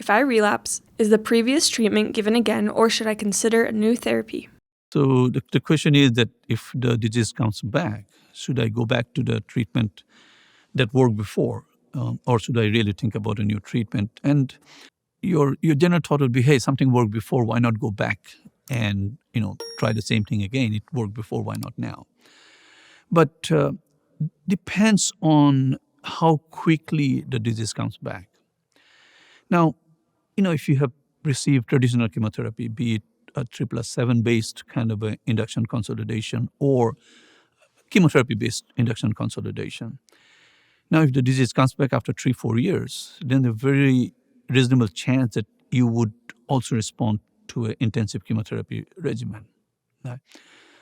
If I relapse, is the previous treatment given again or should I consider a new therapy? So the question is that if the disease comes back, should I go back to the treatment that worked before, or should I really think about a new treatment? And your general thought would be, hey, something worked before, why not go back and try the same thing again? It worked before, why not now? But depends on how quickly the disease comes back. Now, if you have received traditional chemotherapy, be it a 7+7 based kind of a induction consolidation or chemotherapy based induction consolidation. Now, if the disease comes back after 3-4 years, then there's a very reasonable chance that you would also respond to an intensive chemotherapy regimen. Right?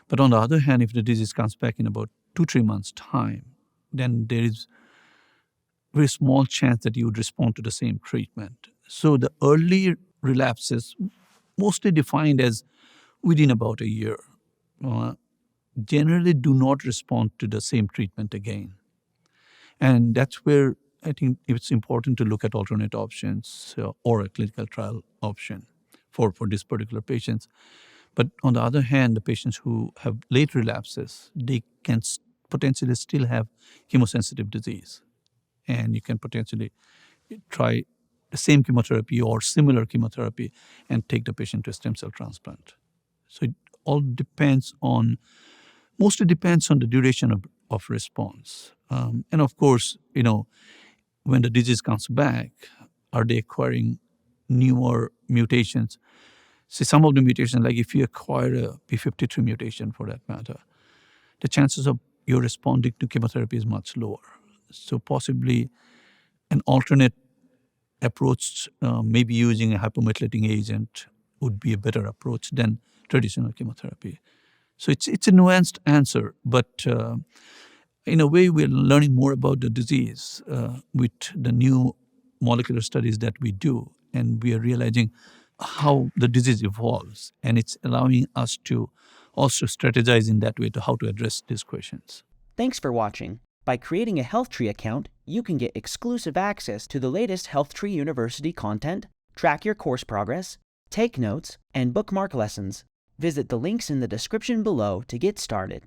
But on the other hand, if the disease comes back in about 2-3 months' time, then there is a very small chance that you would respond to the same treatment. So the early relapses, mostly defined as within about a year, generally do not respond to the same treatment again. And that's where I think it's important to look at alternate options or a clinical trial option for these particular patients. But on the other hand, the patients who have late relapses, they can potentially still have chemosensitive disease. And you can potentially try the same chemotherapy or similar chemotherapy and take the patient to a stem cell transplant. So it all mostly depends on the duration of response. And of course, when the disease comes back, are they acquiring newer mutations? See, some of the mutations, like if you acquire a p53 mutation for that matter, the chances of you responding to chemotherapy is much lower. So possibly an alternate approach, maybe using a hypomethylating agent, would be a better approach than traditional chemotherapy. So it's a nuanced answer, but in a way we're learning more about the disease with the new molecular studies that we do, and we are realizing how the disease evolves, and it's allowing us to also strategize in that way to how to address these questions. Thanks for watching. By creating a HealthTree account, you can get exclusive access to the latest HealthTree University content, track your course progress, take notes, and bookmark lessons. Visit the links in the description below to get started.